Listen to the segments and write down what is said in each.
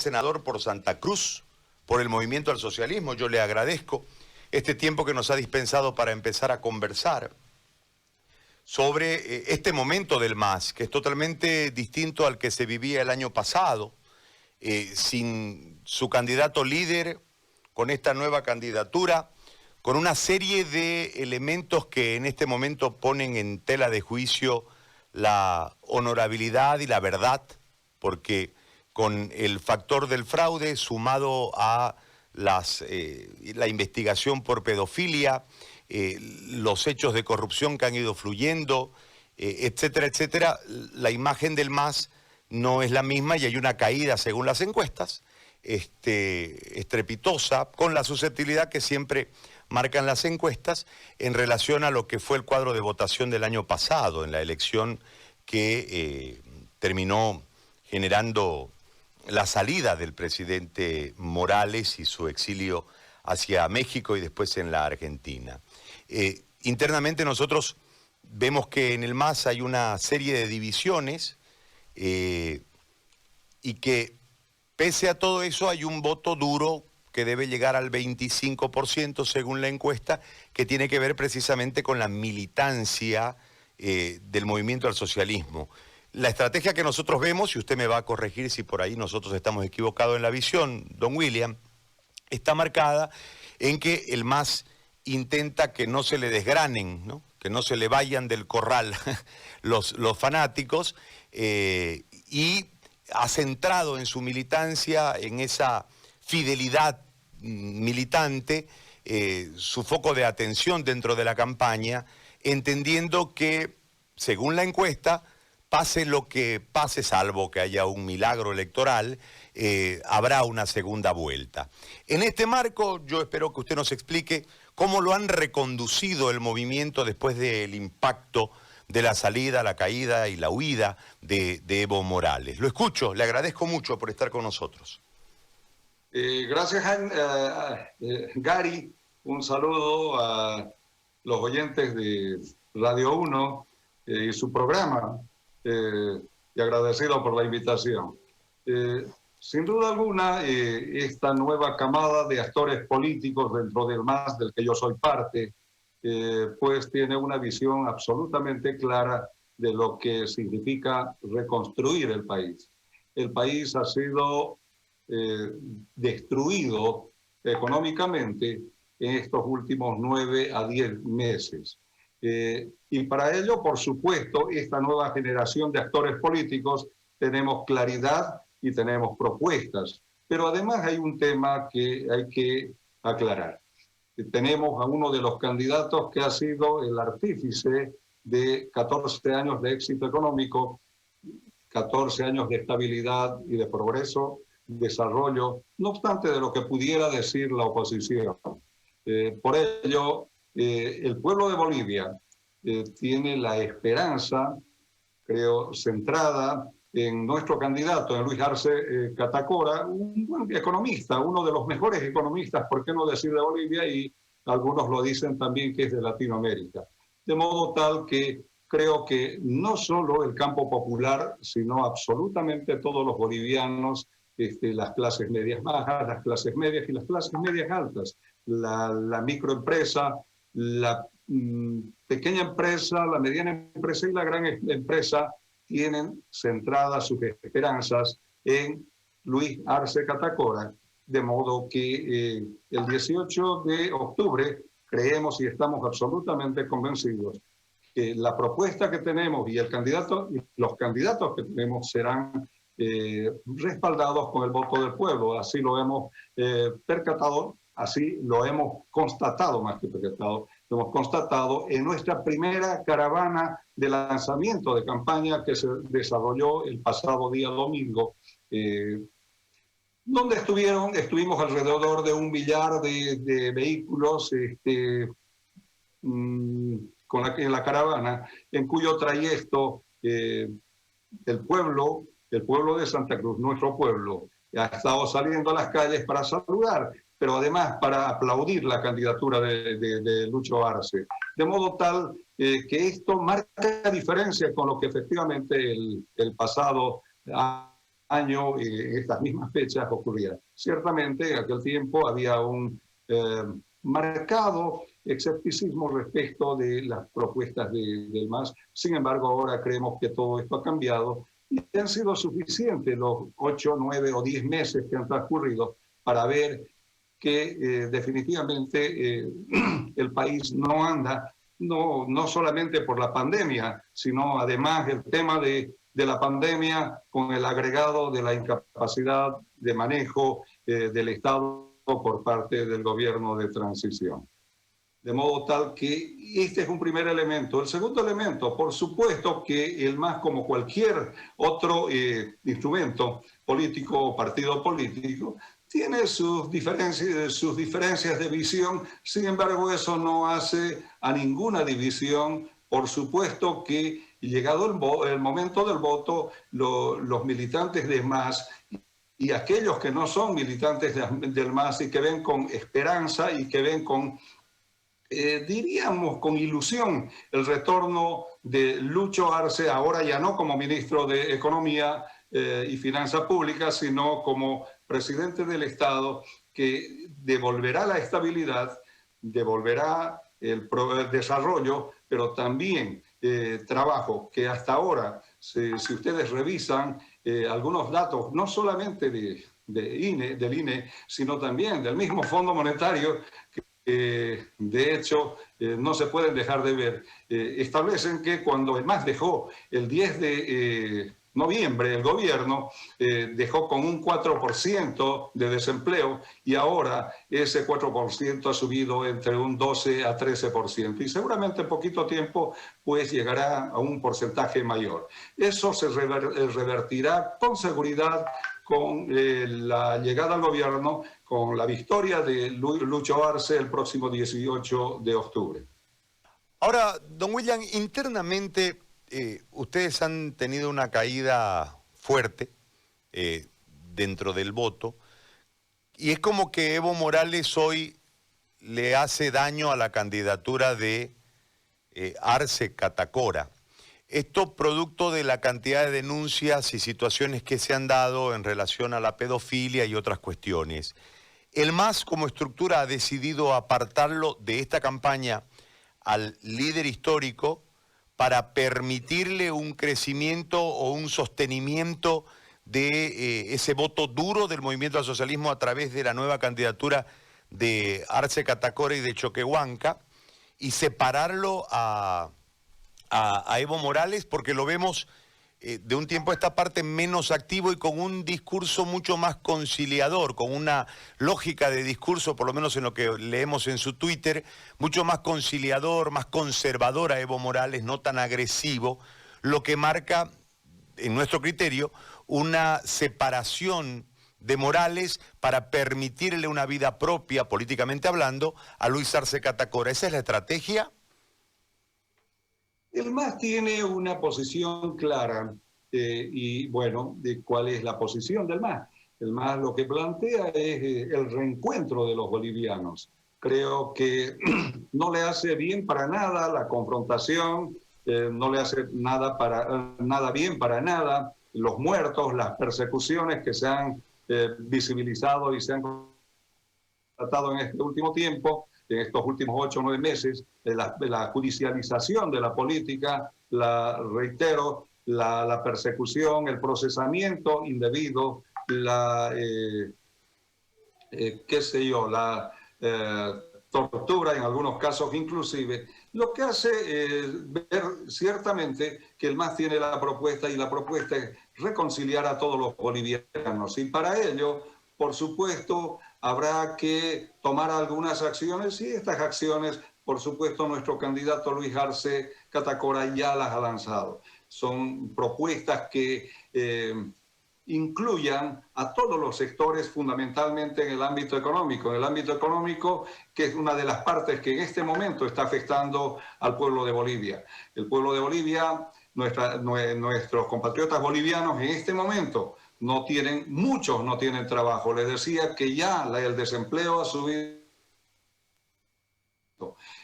senador por Santa Cruz, por el Movimiento al Socialismo. Yo le agradezco este tiempo que nos ha dispensado para empezar a conversar sobre este momento del MAS, que es totalmente distinto al que se vivía el año pasado, sin su candidato líder, con esta nueva candidatura, con una serie de elementos que en este momento ponen en tela de juicio la honorabilidad y la verdad, porque con el factor del fraude sumado a la investigación por pedofilia, los hechos de corrupción que han ido fluyendo, etcétera, etcétera, la imagen del MAS no es la misma y hay una caída según las encuestas, estrepitosa, con la susceptibilidad que siempre marcan las encuestas en relación a lo que fue el cuadro de votación del año pasado, en la elección que terminó generando la salida del presidente Morales y su exilio hacia México y después en la Argentina. Internamente nosotros vemos que en el MAS hay una serie de divisiones y que pese a todo eso hay un voto duro que debe llegar al 25% según la encuesta, que tiene que ver precisamente con la militancia del movimiento al socialismo. La estrategia que nosotros vemos, y usted me va a corregir si por ahí nosotros estamos equivocados en la visión, don William, está marcada en que el MAS intenta que no se le desgranen, ¿no? Que no se le vayan del corral los fanáticos, y ha centrado en su militancia, en esa fidelidad militante, su foco de atención dentro de la campaña, entendiendo que, según la encuesta, pase lo que pase, salvo que haya un milagro electoral, habrá una segunda vuelta. En este marco, yo espero que usted nos explique cómo lo han reconducido el movimiento después del impacto de la salida, la caída y la huida de Evo Morales. Lo escucho, le agradezco mucho por estar con nosotros. Gracias, Gary. Un saludo a los oyentes de Radio 1 y su programa, y agradecido por la invitación. Sin duda alguna, esta nueva camada de actores políticos dentro del MAS, del que yo soy parte, pues tiene una visión absolutamente clara de lo que significa reconstruir el país. El país ha sido destruido económicamente en estos últimos 9 a 10 meses. Y para ello, por supuesto, esta nueva generación de actores políticos tenemos claridad y tenemos propuestas. Pero además hay un tema que hay que aclarar. Tenemos a uno de los candidatos que ha sido el artífice de 14 años de éxito económico, 14 años de estabilidad y de progreso, desarrollo, no obstante de lo que pudiera decir la oposición. Por ello, el pueblo de Bolivia tiene la esperanza, creo, centrada en nuestro candidato, en Luis Arce Catacora, un buen economista, uno de los mejores economistas, por qué no decir de Bolivia, y algunos lo dicen también que es de Latinoamérica. De modo tal que creo que no solo el campo popular, sino absolutamente todos los bolivianos, las clases medias bajas, las clases medias y las clases medias altas, la microempresa, la pequeña empresa, la mediana empresa y la gran empresa tienen centradas sus esperanzas en Luis Arce Catacora, de modo que el 18 de octubre creemos y estamos absolutamente convencidos que la propuesta que tenemos y los candidatos que tenemos serán respaldados con el voto del pueblo. Así lo hemos percatado, así lo hemos constatado, más que percatado, lo hemos constatado en nuestra primera caravana de lanzamiento de campaña que se desarrolló el pasado día domingo, donde estuvimos alrededor de 1 millar de vehículos en la caravana, en cuyo trayecto el pueblo de Santa Cruz, nuestro pueblo, ha estado saliendo a las calles para saludar, pero además para aplaudir la candidatura de Lucho Arce. De modo tal que esto marca diferencia con lo que efectivamente el pasado año, estas mismas fechas ocurría. Ciertamente, en aquel tiempo había un marcado escepticismo respecto de las propuestas del MAS. Sin embargo, ahora creemos que todo esto ha cambiado y han sido suficientes los 8, 9 o 10 meses que han transcurrido para ver que definitivamente el país no anda, no solamente por la pandemia, sino además el tema de la pandemia con el agregado de la incapacidad de manejo del Estado por parte del gobierno de transición. De modo tal que este es un primer elemento. El segundo elemento, por supuesto que el MAS, como cualquier otro instrumento político o partido político, tiene sus diferencias de visión. Sin embargo, eso no hace a ninguna división. Por supuesto que llegado el momento del voto, los militantes del MAS y aquellos que no son militantes del MAS y que ven con esperanza y que ven con, diríamos, con ilusión el retorno de Lucho Arce, ahora ya no como ministro de Economía y Finanzas Públicas, sino como presidente del Estado, que devolverá la estabilidad, devolverá el desarrollo, pero también trabajo, que hasta ahora, si ustedes revisan algunos datos, no solamente del INE, sino también del mismo Fondo Monetario, que de hecho no se pueden dejar de ver, establecen que cuando el MAS dejó el 10 de noviembre, el gobierno dejó con un 4% de desempleo y ahora ese 4% ha subido entre un 12 a 13% y seguramente en poquito tiempo pues llegará a un porcentaje mayor. Eso se revertirá con seguridad con la llegada al gobierno, con la victoria de Lucho Arce el próximo 18 de octubre. Ahora, don William, internamente ustedes han tenido una caída fuerte dentro del voto y es como que Evo Morales hoy le hace daño a la candidatura de Arce Catacora. Esto producto de la cantidad de denuncias y situaciones que se han dado en relación a la pedofilia y otras cuestiones. El MAS como estructura ha decidido apartarlo de esta campaña al líder histórico para permitirle un crecimiento o un sostenimiento de ese voto duro del movimiento al socialismo a través de la nueva candidatura de Arce Catacora y de Choquehuanca y separarlo a Evo Morales porque lo vemos de un tiempo a esta parte menos activo y con un discurso mucho más conciliador, con una lógica de discurso, por lo menos en lo que leemos en su Twitter, mucho más conciliador, más conservador a Evo Morales, no tan agresivo, lo que marca, en nuestro criterio, una separación de Morales para permitirle una vida propia, políticamente hablando, a Luis Arce Catacora. ¿Esa es la estrategia? El MAS tiene una posición clara y bueno, de cuál es la posición del MAS. El MAS lo que plantea es el reencuentro de los bolivianos. Creo que no le hace bien para nada la confrontación, no le hace nada bien para nada los muertos, las persecuciones que se han visibilizado y se han tratado en este último tiempo, en estos últimos 8 o 9 meses, la judicialización de la política, reitero, la persecución, el procesamiento indebido, la tortura en algunos casos inclusive, lo que hace ver ciertamente que el MAS tiene la propuesta y la propuesta es reconciliar a todos los bolivianos y para ello, por supuesto, habrá que tomar algunas acciones y estas acciones, por supuesto, nuestro candidato Luis Arce Catacora ya las ha lanzado. Son propuestas que incluyan a todos los sectores, fundamentalmente en el ámbito económico. En el ámbito económico, que es una de las partes que en este momento está afectando al pueblo de Bolivia. El pueblo de Bolivia, nuestros compatriotas bolivianos en este momento, muchos no tienen trabajo. Les decía que ya el desempleo ha subido.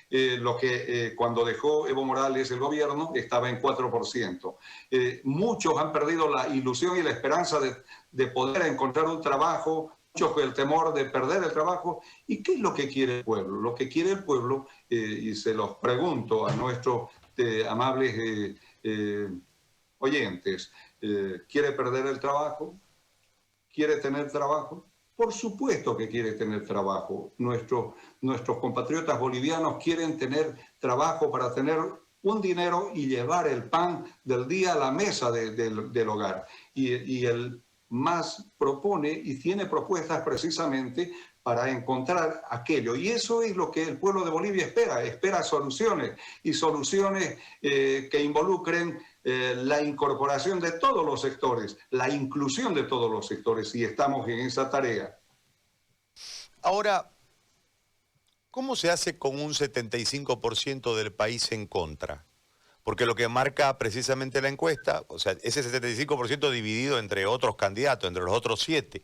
lo que cuando dejó Evo Morales el gobierno estaba en 4%. Muchos han perdido la ilusión y la esperanza de poder encontrar un trabajo, muchos con el temor de perder el trabajo. ¿Y qué es lo que quiere el pueblo? Lo que quiere el pueblo, y se los pregunto a nuestros amables oyentes, ¿quiere perder el trabajo? ¿Quiere tener trabajo? Por supuesto que quiere tener trabajo. Nuestros compatriotas bolivianos quieren tener trabajo para tener un dinero y llevar el pan del día a la mesa del hogar. Y el MAS propone y tiene propuestas precisamente para encontrar aquello. Y eso es lo que el pueblo de Bolivia espera soluciones, y soluciones que involucren la incorporación de todos los sectores, la inclusión de todos los sectores, y estamos en esa tarea. Ahora, ¿cómo se hace con un 75% del país en contra? Porque lo que marca precisamente la encuesta, o sea, ese 75% dividido entre otros candidatos, entre los otros 7,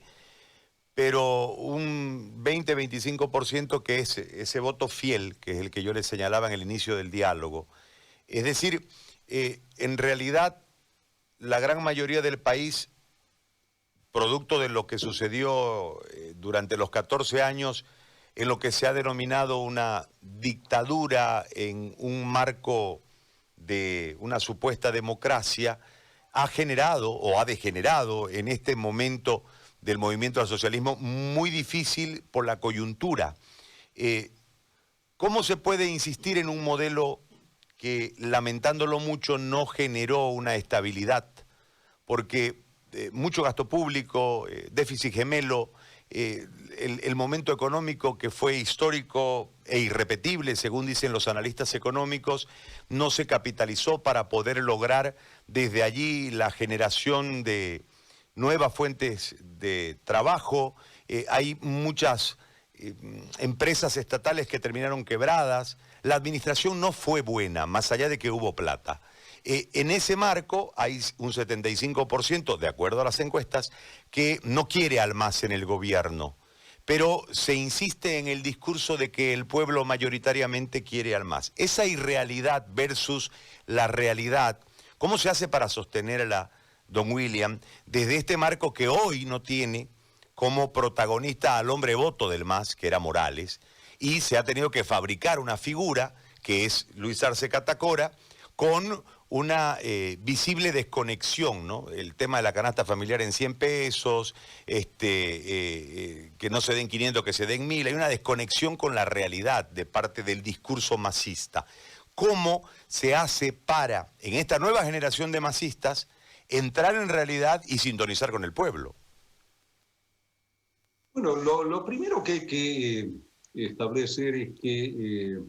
pero un 20-25% que es ese voto fiel, que es el que yo les señalaba en el inicio del diálogo. Es decir, en realidad la gran mayoría del país, producto de lo que sucedió durante los 14 años, en lo que se ha denominado una dictadura en un marco de una supuesta democracia, ha generado o ha degenerado en este momento del movimiento al socialismo muy difícil por la coyuntura. ¿Cómo se puede insistir en un modelo que, lamentándolo mucho, no generó una estabilidad? Porque mucho gasto público, déficit gemelo, el momento económico que fue histórico e irrepetible, según dicen los analistas económicos, no se capitalizó para poder lograr desde allí la generación de nuevas fuentes de trabajo. Hay muchas empresas estatales que terminaron quebradas. La administración no fue buena, más allá de que hubo plata. En ese marco hay un 75%, de acuerdo a las encuestas, que no quiere al MAS en el gobierno. Pero se insiste en el discurso de que el pueblo mayoritariamente quiere al MAS. Esa irrealidad versus la realidad, ¿cómo se hace para sostenerla, don William, desde este marco que hoy no tiene como protagonista al hombre voto del MAS, que era Morales, y se ha tenido que fabricar una figura, que es Luis Arce Catacora, con una visible desconexión, ¿no? El tema de la canasta familiar en 100 pesos, que no se den 500, que se den 1000, hay una desconexión con la realidad de parte del discurso masista. ¿Cómo se hace para, en esta nueva generación de masistas, entrar en realidad y sintonizar con el pueblo? Bueno, lo primero que hay que establecer es que,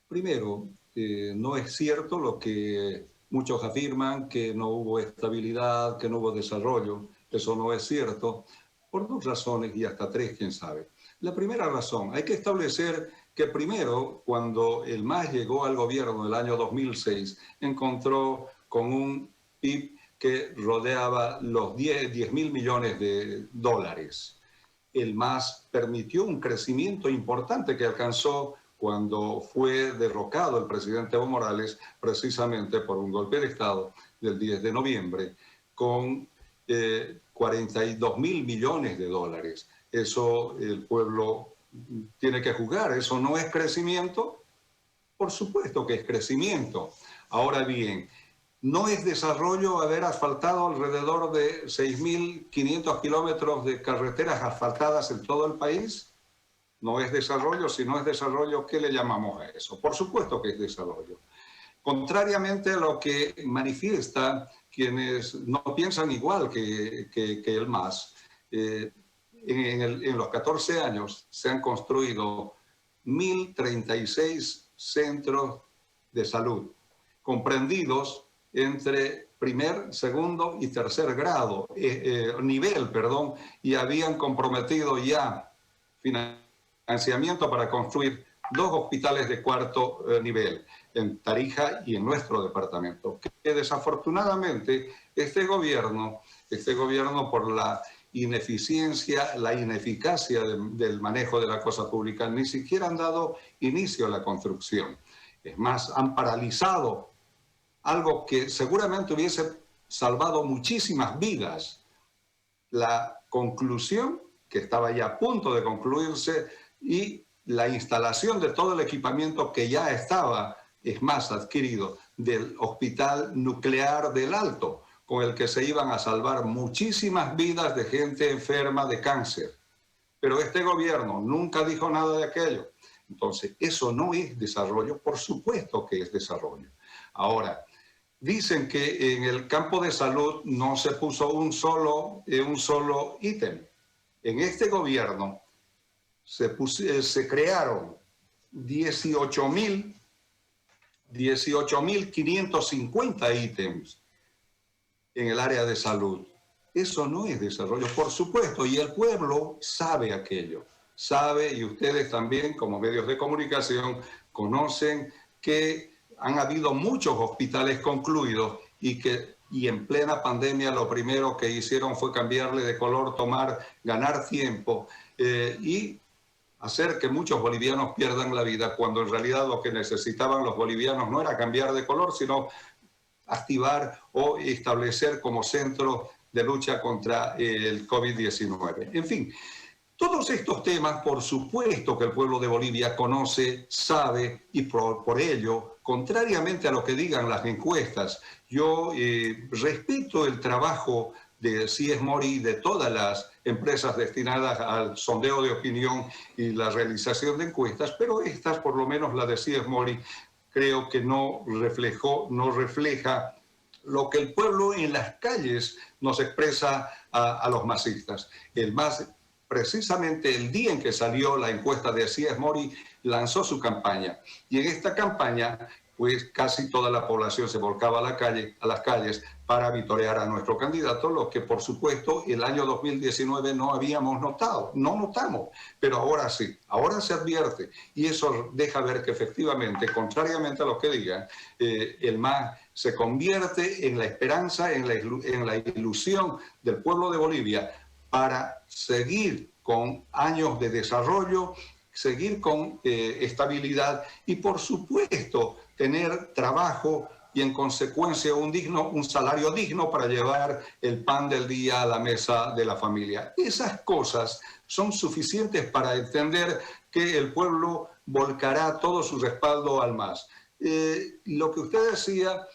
primero, no es cierto lo que muchos afirman, que no hubo estabilidad, que no hubo desarrollo. Eso no es cierto, por 2 razones y hasta 3, quién sabe. La primera razón, hay que establecer que primero, cuando el MAS llegó al gobierno el año 2006, encontró con un PIB que rodeaba los 10.000 millones de dólares. El MAS permitió un crecimiento importante que alcanzó cuando fue derrocado el presidente Evo Morales, precisamente por un golpe de Estado del 10 de noviembre, con 42.000 millones de dólares. Eso el pueblo tiene que juzgar. ¿Eso no es crecimiento? Por supuesto que es crecimiento. Ahora bien, ¿no es desarrollo haber asfaltado alrededor de 6.500 kilómetros de carreteras asfaltadas en todo el país? No es desarrollo. Si no es desarrollo, ¿qué le llamamos a eso? Por supuesto que es desarrollo. Contrariamente a lo que manifiesta quienes no piensan igual que el MAS, en los 14 años se han construido 1.036 centros de salud, comprendidos entre primer, segundo y tercer grado, y habían comprometido ya financiamiento para construir 2 hospitales de cuarto nivel en Tarija y en nuestro departamento. Que desafortunadamente este gobierno por la ineficiencia, la ineficacia del manejo de la cosa pública. Ni siquiera han dado inicio a la construcción. Es más, han paralizado algo que seguramente hubiese salvado muchísimas vidas. La conclusión, que estaba ya a punto de concluirse, y la instalación de todo el equipamiento que ya estaba, es más, adquirido, del Hospital Nuclear del Alto, con el que se iban a salvar muchísimas vidas de gente enferma de cáncer. Pero este gobierno nunca dijo nada de aquello. Entonces, eso no es desarrollo, por supuesto que es desarrollo. Ahora, dicen que en el campo de salud no se puso un solo ítem. En este gobierno se crearon 18.550 ítems en el área de salud. Eso no es desarrollo, por supuesto, y el pueblo sabe aquello. Sabe, y ustedes también, como medios de comunicación, conocen que han habido muchos hospitales concluidos y en plena pandemia lo primero que hicieron fue cambiarle de color, ganar tiempo y hacer que muchos bolivianos pierdan la vida, cuando en realidad lo que necesitaban los bolivianos no era cambiar de color, sino activar o establecer como centro de lucha contra el COVID-19. En fin, todos estos temas, por supuesto que el pueblo de Bolivia conoce, sabe, y por ello, contrariamente a lo que digan las encuestas, yo respeto el trabajo de CIES Mori y de todas las empresas destinadas al sondeo de opinión y la realización de encuestas, pero estas, por lo menos la de CIES Mori, creo que no refleja lo que el pueblo en las calles nos expresa a los masistas. Precisamente el día en que salió la encuesta de CIES Mori, lanzó su campaña. Y en esta campaña, pues casi toda la población se volcaba a las calles para vitorear a nuestro candidato, lo que por supuesto el año 2019 no habíamos notado, no notamos, pero ahora sí, ahora se advierte, y eso deja ver que efectivamente, contrariamente a lo que digan, el MAS se convierte en la esperanza, en la ilusión del pueblo de Bolivia para seguir con años de desarrollo, seguir con estabilidad y, por supuesto, tener trabajo y, en consecuencia, un salario digno para llevar el pan del día a la mesa de la familia. Esas cosas son suficientes para entender que el pueblo volcará todo su respaldo al MAS. Lo que usted decía...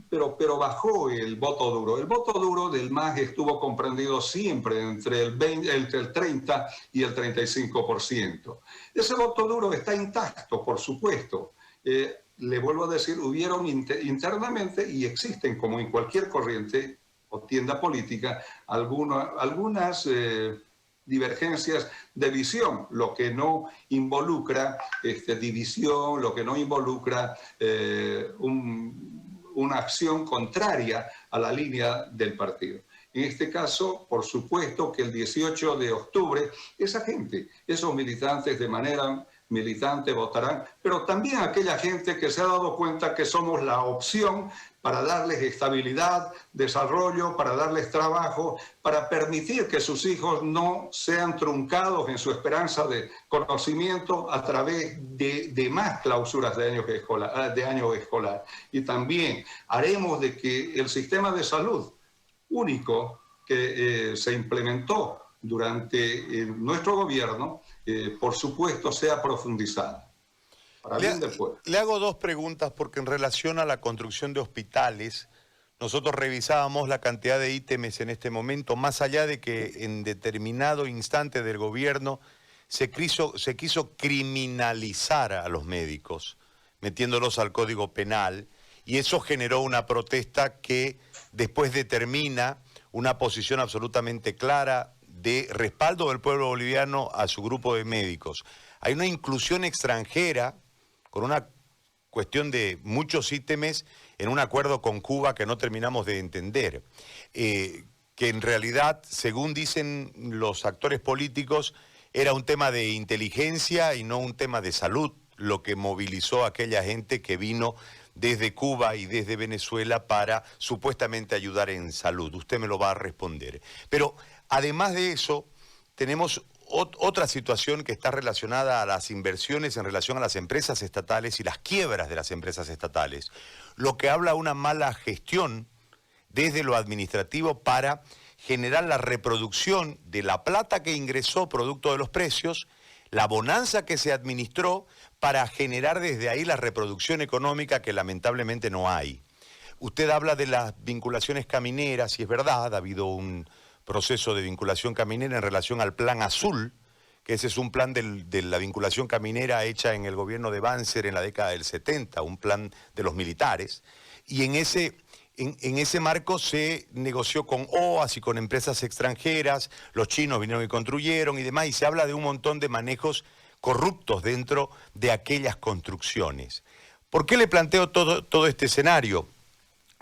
pero bajó el voto duro. El voto duro del MAS estuvo comprendido siempre entre el 30 y el 35%. Ese voto duro está intacto, por supuesto. Le vuelvo a decir, hubieron internamente, y existen como en cualquier corriente o tienda política, algunas divergencias de visión, lo que no involucra división, lo que no involucra una acción contraria a la línea del partido. En este caso, por supuesto que el 18 de octubre, esa gente, esos militantes de manera militante votarán, pero también aquella gente que se ha dado cuenta que somos la opción para darles estabilidad, desarrollo, para darles trabajo, para permitir que sus hijos no sean truncados en su esperanza de conocimiento a través de más clausuras de año escolar. Y también haremos de que el sistema de salud único que se implementó durante nuestro gobierno, por supuesto, sea profundizado. Para bien del pueblo. Le hago dos preguntas porque en relación a la construcción de hospitales, nosotros revisábamos la cantidad de ítems en este momento, más allá de que en determinado instante del gobierno se quiso criminalizar a los médicos, metiéndolos al Código Penal, y eso generó una protesta que después determina una posición absolutamente clara de respaldo del pueblo boliviano a su grupo de médicos. Hay una inclusión extranjera con una cuestión de muchos ítems en un acuerdo con Cuba que no terminamos de entender, que en realidad, según dicen los actores políticos, era un tema de inteligencia y no un tema de salud, lo que movilizó a aquella gente que vino desde Cuba y desde Venezuela para supuestamente ayudar en salud. Usted me lo va a responder. Pero Además de eso, tenemos otra situación que está relacionada a las inversiones en relación a las empresas estatales y las quiebras de las empresas estatales, lo que habla de una mala gestión desde lo administrativo para generar la reproducción de la plata que ingresó producto de los precios, la bonanza que se administró para generar desde ahí la reproducción económica que lamentablemente no hay. Usted habla de las vinculaciones camineras, y es verdad, ha habido un proceso de vinculación caminera en relación al Plan Azul, que ese es un plan de la vinculación caminera hecha en el gobierno de Banzer en la década del 70, un plan de los militares, y en ese marco se negoció con OAS y con empresas extranjeras, los chinos vinieron y construyeron y demás, y se habla de un montón de manejos corruptos dentro de aquellas construcciones. ¿Por qué le planteo todo este escenario?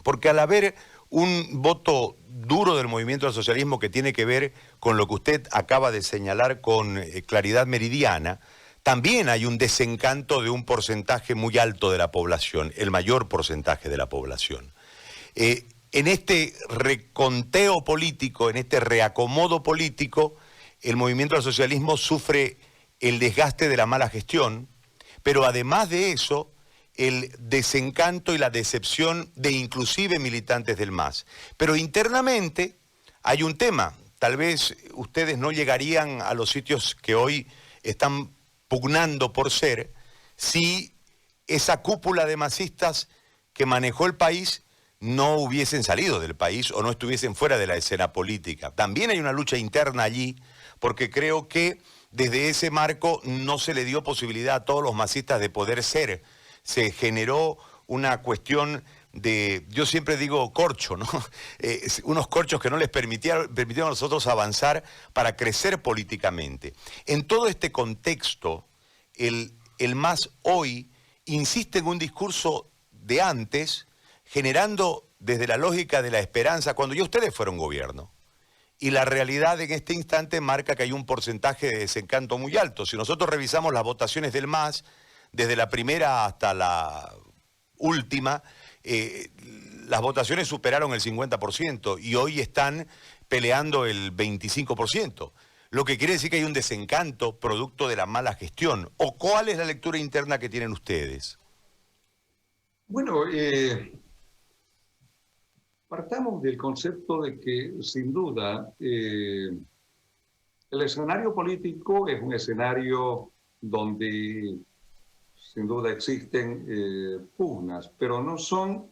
Porque al haber un voto duro del movimiento al socialismo que tiene que ver con lo que usted acaba de señalar con claridad meridiana, también hay un desencanto de un porcentaje muy alto de la población, el mayor porcentaje de la población. En este reconteo político, en este reacomodo político, el movimiento al socialismo sufre el desgaste de la mala gestión, pero además de eso, el desencanto y la decepción de inclusive militantes del MAS. Pero internamente hay un tema. Tal vez ustedes no llegarían a los sitios que hoy están pugnando por ser si esa cúpula de masistas que manejó el país no hubiesen salido del país o no estuviesen fuera de la escena política. También hay una lucha interna allí, porque creo que desde ese marco no se le dio posibilidad a todos los masistas de poder ser. Se generó una cuestión de, yo siempre digo corcho, ¿no? Unos corchos que no les permitieron a nosotros avanzar para crecer políticamente. En todo este contexto, el MAS hoy insiste en un discurso de antes, generando desde la lógica de la esperanza, cuando ya ustedes fueron gobierno. Y la realidad en este instante marca que hay un porcentaje de desencanto muy alto. Si nosotros revisamos las votaciones del MAS, desde la primera hasta la última, las votaciones superaron el 50% y hoy están peleando el 25%. Lo que quiere decir que hay un desencanto producto de la mala gestión. ¿O cuál es la lectura interna que tienen ustedes? Bueno, partamos del concepto de que, sin duda, el escenario político es un escenario donde sin duda existen pugnas, pero no son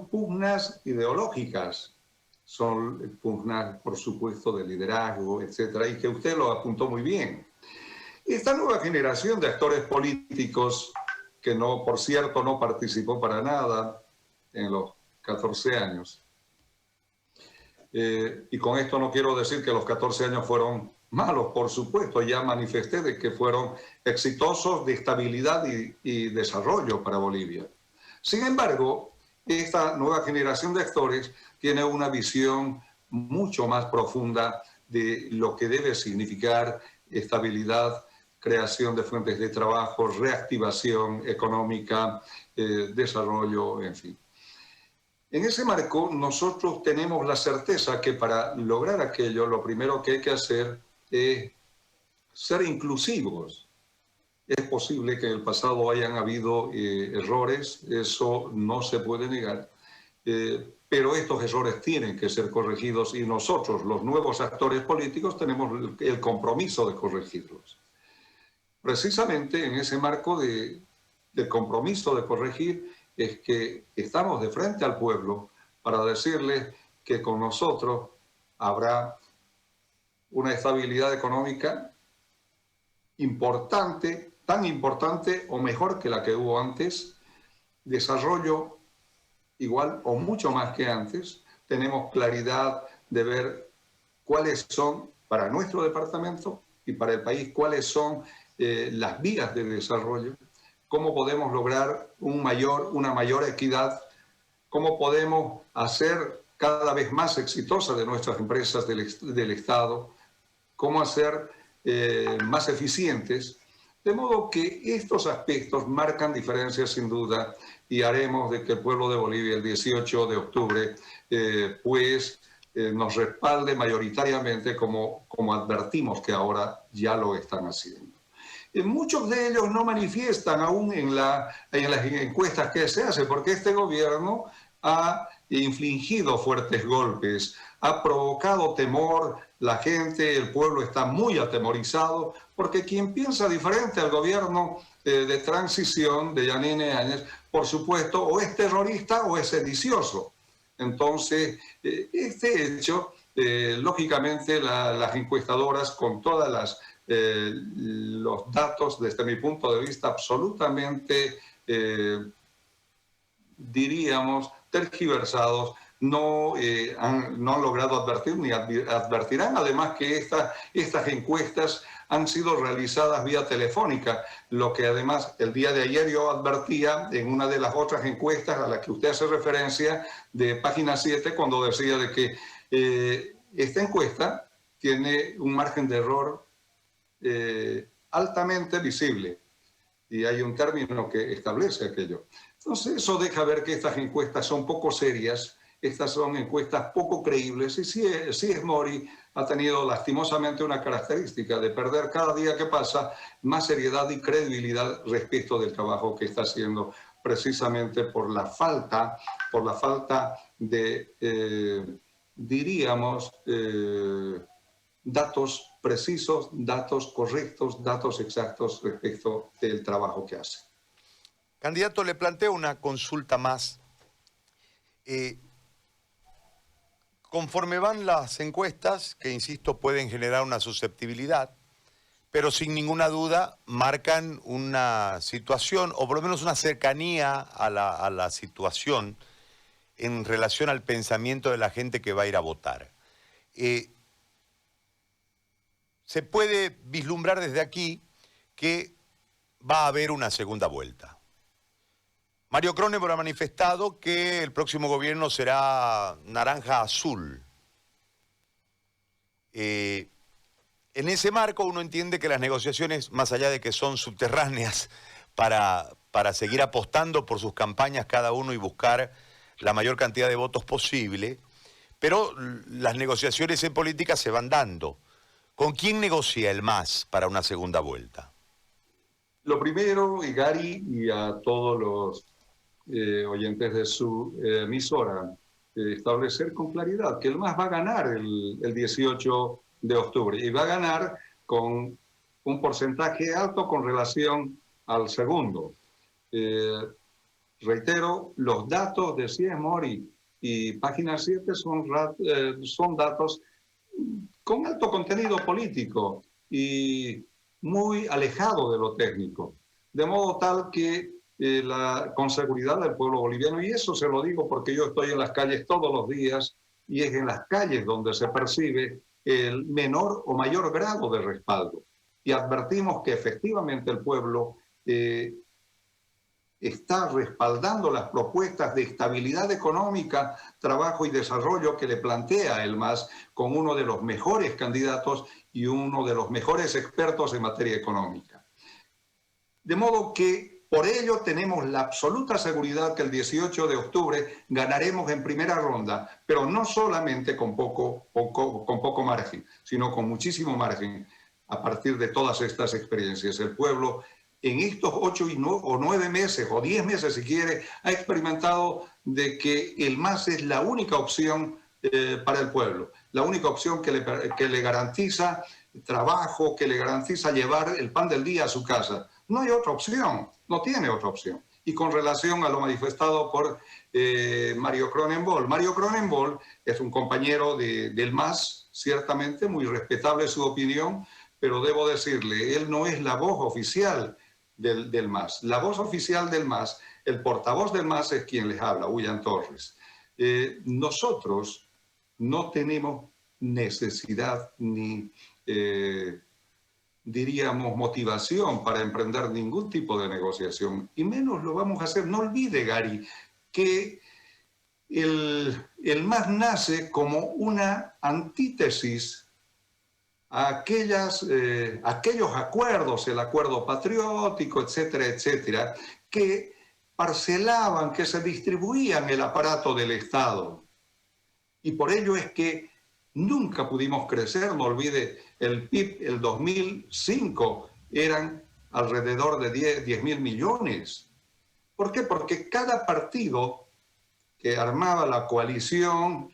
pugnas ideológicas, son pugnas, por supuesto, de liderazgo, etcétera, y que usted lo apuntó muy bien. Esta nueva generación de actores políticos, que no, por cierto, no participó para nada en los 14 años, y con esto no quiero decir que los 14 años fueron malos, por supuesto, ya manifesté de que fueron exitosos de estabilidad y desarrollo para Bolivia. Sin embargo, esta nueva generación de actores tiene una visión mucho más profunda de lo que debe significar estabilidad, creación de fuentes de trabajo, reactivación económica, desarrollo, en fin. En ese marco, nosotros tenemos la certeza que para lograr aquello, lo primero que hay que hacer es ser inclusivos. Es posible que en el pasado hayan habido errores, eso no se puede negar, pero estos errores tienen que ser corregidos y nosotros, los nuevos actores políticos, tenemos el compromiso de corregirlos. Precisamente en ese marco del compromiso de corregir es que estamos de frente al pueblo para decirles que con nosotros habrá una estabilidad económica importante, tan importante o mejor que la que hubo antes, desarrollo igual o mucho más que antes, tenemos claridad de ver cuáles son para nuestro departamento y para el país, cuáles son las vías de desarrollo, cómo podemos lograr una mayor equidad, cómo podemos hacer cada vez más exitosas de nuestras empresas del Estado, cómo hacer más eficientes, de modo que estos aspectos marcan diferencias sin duda y haremos de que el pueblo de Bolivia el 18 de octubre nos respalde mayoritariamente como advertimos que ahora ya lo están haciendo. Muchos de ellos no manifiestan aún en las encuestas que se hacen, porque este gobierno ha infligido fuertes golpes, ha provocado temor, la gente, el pueblo está muy atemorizado, porque quien piensa diferente al gobierno de transición de Yanine Áñez, por supuesto, o es terrorista o es sedicioso. Entonces, este hecho, lógicamente, las encuestadoras, con todas los datos, desde mi punto de vista, absolutamente, diríamos, tergiversados, no han logrado advertir ni advertirán. Además que estas encuestas han sido realizadas vía telefónica, lo que además el día de ayer yo advertía en una de las otras encuestas a la que usted hace referencia de Página 7, cuando decía de que esta encuesta tiene un margen de error altamente visible, y hay un término que establece aquello. Entonces eso deja ver que estas encuestas son poco serias, estas son encuestas poco creíbles, y Sies Mori ha tenido lastimosamente una característica de perder cada día que pasa más seriedad y credibilidad respecto del trabajo que está haciendo, precisamente por la falta de, diríamos, datos precisos, datos correctos, datos exactos respecto del trabajo que hace. Candidato, le planteo una consulta más. Conforme van las encuestas, que insisto pueden generar una susceptibilidad, pero sin ninguna duda marcan una situación, o por lo menos una cercanía a la situación en relación al pensamiento de la gente que va a ir a votar. Se puede vislumbrar desde aquí que va a haber una segunda vuelta. Mario Cronenberg ha manifestado que el próximo gobierno será naranja-azul. En ese marco uno entiende que las negociaciones, más allá de que son subterráneas para seguir apostando por sus campañas cada uno y buscar la mayor cantidad de votos posible, pero las negociaciones en política se van dando. ¿Con quién negocia el MAS para una segunda vuelta? Lo primero, y Gary, y a todos los oyentes de su emisora, establecer con claridad que el MAS va a ganar el 18 de octubre y va a ganar con un porcentaje alto con relación al segundo. Reitero, los datos de Sies Mori y Página 7 son datos con alto contenido político y muy alejado de lo técnico, de modo tal que con seguridad del pueblo boliviano, y eso se lo digo porque yo estoy en las calles todos los días, y es en las calles donde se percibe el menor o mayor grado de respaldo. Y advertimos que efectivamente el pueblo está respaldando las propuestas de estabilidad económica, trabajo y desarrollo que le plantea el MAS, con uno de los mejores candidatos y uno de los mejores expertos en materia económica. De modo que por ello tenemos la absoluta seguridad que el 18 de octubre ganaremos en primera ronda, pero no solamente con poco margen, sino con muchísimo margen a partir de todas estas experiencias. El pueblo en estos 8 o 9 meses, o 10 meses si quiere, ha experimentado de que el MAS es la única opción para el pueblo, la única opción que le garantiza trabajo, que le garantiza llevar el pan del día a su casa. No hay otra opción, no tiene otra opción. Y con relación a lo manifestado por Mario Cronenberg es un compañero del MAS, ciertamente, muy respetable su opinión, pero debo decirle, él no es la voz oficial del MAS. La voz oficial del MAS, el portavoz del MAS es quien les habla, William Torres. Nosotros no tenemos necesidad ni, diríamos, motivación para emprender ningún tipo de negociación, y menos lo vamos a hacer. No olvide, Gary, que el MAS nace como una antítesis a aquellos acuerdos, el acuerdo patriótico, etcétera, etcétera, que parcelaban, que se distribuían el aparato del Estado. Y por ello es que nunca pudimos crecer. No olvide, el PIB, el 2005, eran alrededor de 10.000 millones. ¿Por qué? Porque cada partido que armaba la coalición,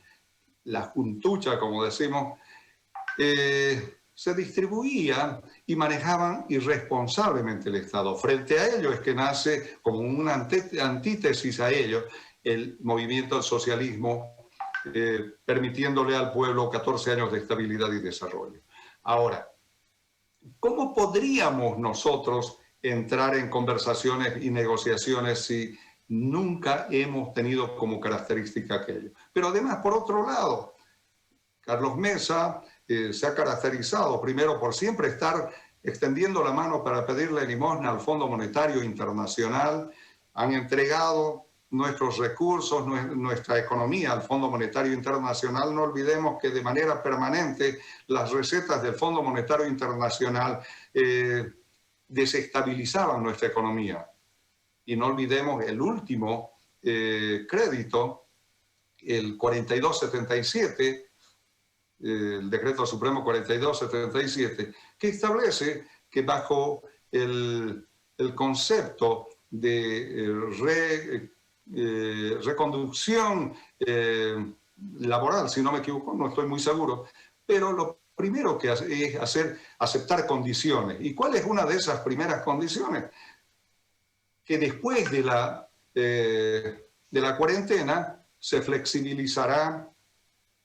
la juntucha, como decimos, se distribuía y manejaban irresponsablemente el Estado. Frente a ello es que nace, como una antítesis a ello, el movimiento al socialismo, permitiéndole al pueblo 14 años de estabilidad y desarrollo. Ahora, ¿cómo podríamos nosotros entrar en conversaciones y negociaciones si nunca hemos tenido como característica aquello? Pero además, por otro lado, Carlos Mesa se ha caracterizado primero por siempre estar extendiendo la mano para pedirle limosna al Fondo Monetario Internacional. Han entregado nuestros recursos, nuestra economía al Fondo Monetario Internacional. No olvidemos que de manera permanente las recetas del Fondo Monetario Internacional desestabilizaban nuestra economía. Y no olvidemos el último crédito, el 4277, el Decreto Supremo 4277, que establece que bajo el concepto de reconducción laboral, si no me equivoco, no estoy muy seguro, pero lo primero que hace es aceptar condiciones. ¿Y cuál es una de esas primeras condiciones? Que después de la cuarentena se flexibilizará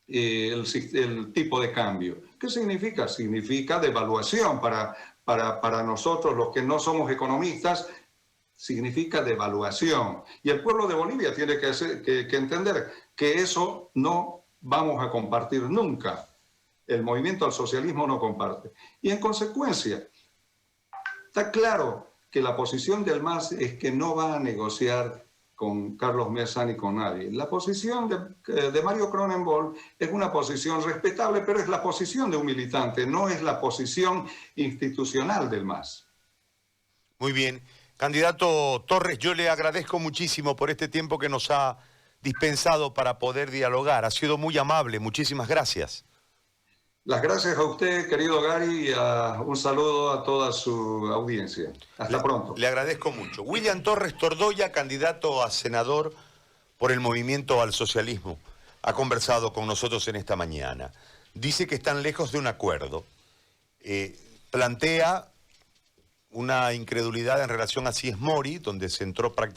el tipo de cambio. ¿Qué significa? Significa devaluación. Para nosotros, los que no somos economistas, significa devaluación. Y el pueblo de Bolivia tiene que entender que eso no vamos a compartir nunca. El movimiento al socialismo no comparte. Y en consecuencia, está claro que la posición del MAS es que no va a negociar con Carlos Mesa ni con nadie. La posición de Mario Cronenberg es una posición respetable, pero es la posición de un militante, no es la posición institucional del MAS. Muy bien. Candidato Torres, yo le agradezco muchísimo por este tiempo que nos ha dispensado para poder dialogar. Ha sido muy amable. Muchísimas gracias. Las gracias a usted, querido Gary, y un saludo a toda su audiencia. Hasta pronto. Le agradezco mucho. William Torres Tordoya, candidato a senador por el Movimiento al Socialismo, ha conversado con nosotros en esta mañana. Dice que están lejos de un acuerdo. Plantea una incredulidad en relación a Sies Mori, donde se entró prácticamente